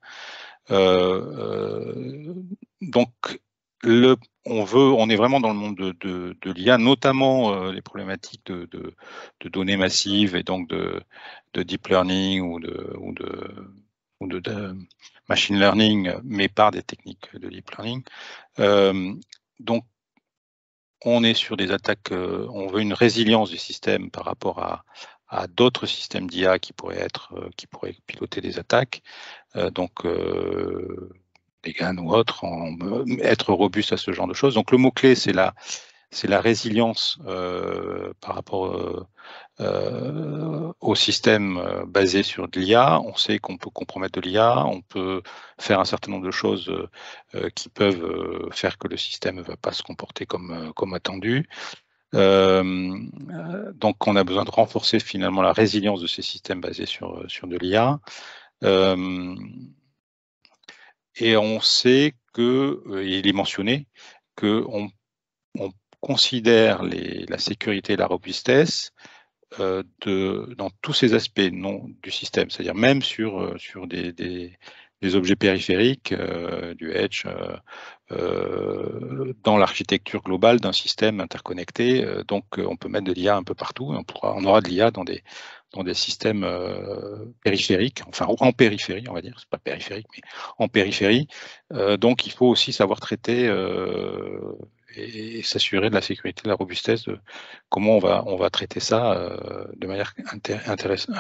Donc on est vraiment dans le monde de l'IA, notamment les problématiques de données massives et donc de deep learning ou de machine learning, mais par des techniques de deep learning. Donc on est sur des attaques, on veut une résilience du système par rapport à d'autres systèmes d'IA qui pourraient piloter des attaques, donc des GAN ou autres, être robuste à ce genre de choses. Donc le mot-clé, c'est la résilience par rapport au système basé sur de l'IA. On sait qu'on peut compromettre de l'IA, on peut faire un certain nombre de choses qui peuvent faire que le système ne va pas se comporter comme attendu. Donc on a besoin de renforcer finalement la résilience de ces systèmes basés sur de l'IA. Et on sait que, il est mentionné, qu'on considère la sécurité et la robustesse dans tous ces aspects du système, c'est-à-dire même sur des objets périphériques, du edge, dans l'architecture globale d'un système interconnecté. Donc, on peut mettre de l'IA un peu partout. On aura de l'IA dans des systèmes périphériques, enfin en périphérie, on va dire, c'est pas périphérique, mais en périphérie. Donc, il faut aussi savoir traiter et s'assurer de la sécurité, de la robustesse, de comment on va traiter ça de manière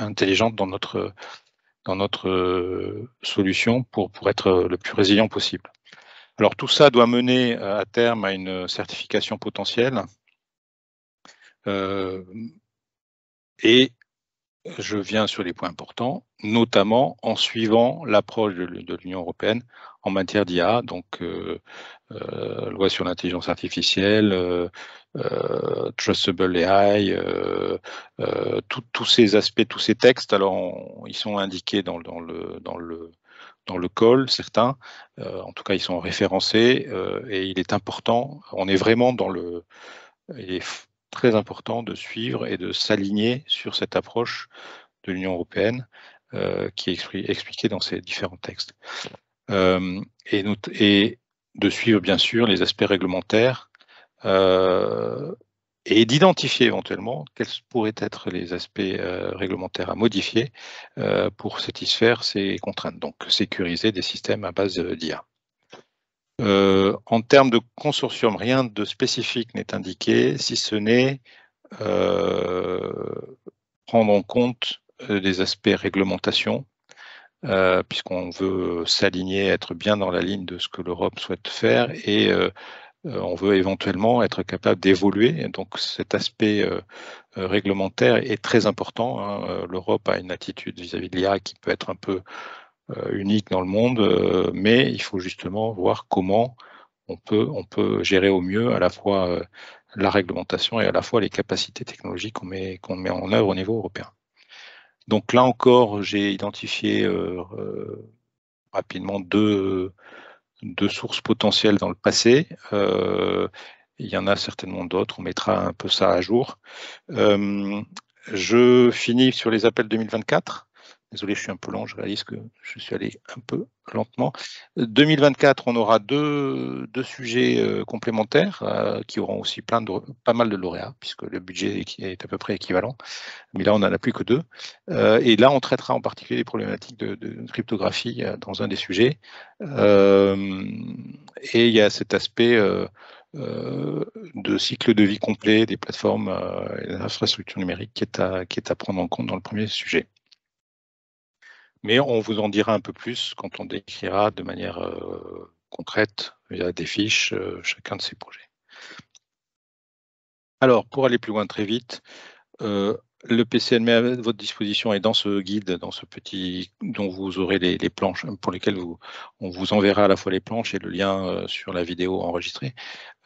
intelligente dans notre solution pour être le plus résilient possible. Alors tout ça doit mener à terme à une certification potentielle et je viens sur les points importants, notamment en suivant l'approche de l'Union européenne en matière d'IA, donc loi sur l'intelligence artificielle, Trustable AI, tous ces aspects, tous ces textes, alors ils sont indiqués dans le call, certains, en tout cas ils sont référencés et il est important, il est très important de suivre et de s'aligner sur cette approche de l'Union européenne qui est expliquée dans ces différents textes. Et de suivre bien sûr les aspects réglementaires et d'identifier éventuellement quels pourraient être les aspects réglementaires à modifier pour satisfaire ces contraintes, donc sécuriser des systèmes à base d'IA. En termes de consortium, rien de spécifique n'est indiqué, si ce n'est prendre en compte des aspects réglementation, puisqu'on veut s'aligner, être bien dans la ligne de ce que l'Europe souhaite faire, et on veut éventuellement être capable d'évoluer. Donc cet aspect réglementaire est très important, hein. L'Europe a une attitude vis-à-vis de l'IA qui peut être un peu unique dans le monde, mais il faut justement voir comment on peut gérer au mieux à la fois la réglementation et à la fois les capacités technologiques qu'on met en œuvre au niveau européen. Donc là encore, j'ai identifié rapidement deux sources potentielles dans le passé. Il y en a certainement d'autres, on mettra un peu ça à jour. Je finis sur les appels 2024. Désolé, je suis un peu lent, je réalise que je suis allé un peu lentement. 2024, on aura deux sujets complémentaires qui auront aussi pas mal de lauréats, puisque le budget est à peu près équivalent. Mais là, on n'en a plus que deux. Et là, on traitera en particulier les problématiques de cryptographie dans un des sujets. Et il y a cet aspect de cycle de vie complet des plateformes et des infrastructures numériques qui est à prendre en compte dans le premier sujet. Mais on vous en dira un peu plus quand on décrira de manière concrète, via des fiches, chacun de ces projets. Alors, pour aller plus loin très vite, le PCNME à votre disposition est dans ce guide, dans ce petit, dont vous aurez les planches pour lesquelles on vous enverra à la fois les planches et le lien sur la vidéo enregistrée.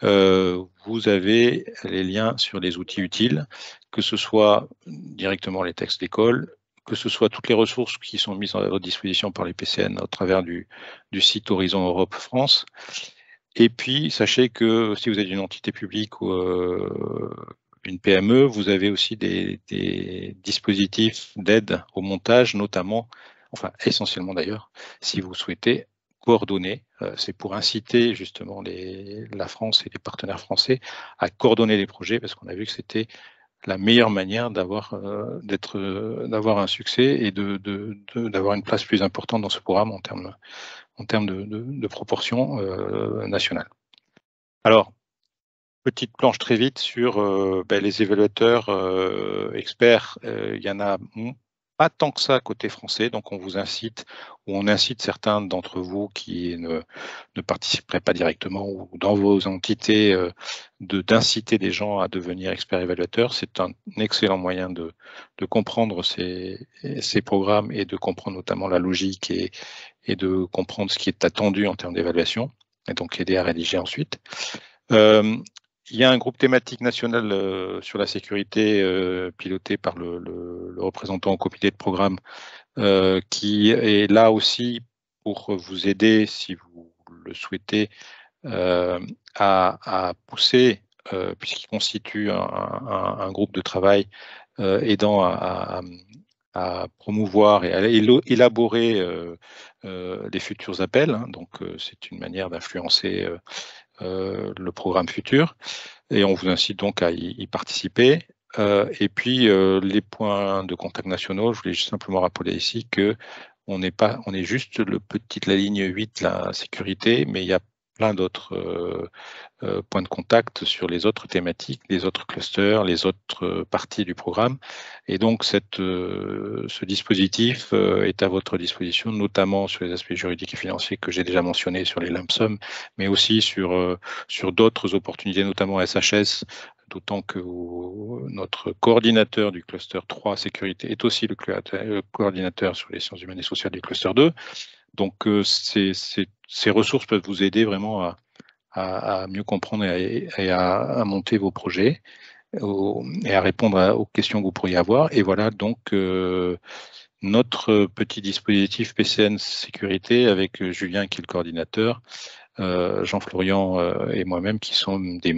Vous avez les liens sur les outils utiles, que ce soit directement les textes d'école, que ce soit toutes les ressources qui sont mises à votre disposition par les PCN au travers du site Horizon Europe France. Et puis, sachez que si vous êtes une entité publique ou une PME, vous avez aussi des dispositifs d'aide au montage, notamment, enfin essentiellement d'ailleurs, si vous souhaitez coordonner. C'est pour inciter justement la France et les partenaires français à coordonner les projets, parce qu'on a vu que c'était la meilleure manière d'avoir un succès et d'avoir une place plus importante dans ce programme en termes de proportion nationale. Alors, petite planche très vite sur les évaluateurs experts. Il y en a pas tant que ça côté français, donc on incite certains d'entre vous qui ne participeraient pas directement ou dans vos entités d'inciter des gens à devenir experts évaluateurs. C'est un excellent moyen de comprendre ces programmes et de comprendre notamment la logique et de comprendre ce qui est attendu en termes d'évaluation et donc aider à rédiger ensuite. Il y a un groupe thématique national sur la sécurité piloté par le représentant au comité de programme qui est là aussi pour vous aider, si vous le souhaitez, à pousser, puisqu'il constitue un groupe de travail aidant à promouvoir et à élaborer les futurs appels, hein. Donc, c'est une manière d'influencer le programme futur et on vous incite donc à y participer. Et puis, les points de contact nationaux, je voulais juste simplement rappeler ici qu'on n'est pas, on est juste la ligne 8, la sécurité, mais il y a plein d'autres points de contact sur les autres thématiques, les autres clusters, les autres parties du programme. Et donc, ce dispositif est à votre disposition, notamment sur les aspects juridiques et financiers que j'ai déjà mentionnés sur les lump sum, mais aussi sur d'autres opportunités, notamment SHS, d'autant que notre coordinateur du cluster 3 sécurité est aussi le coordinateur sur les sciences humaines et sociales du cluster 2. Donc, ces ressources peuvent vous aider vraiment à mieux comprendre et à monter vos projets et à répondre aux questions que vous pourriez avoir. Et voilà donc notre petit dispositif PCN Sécurité avec Julien qui est le coordinateur, Jean-Florian et moi-même qui sont des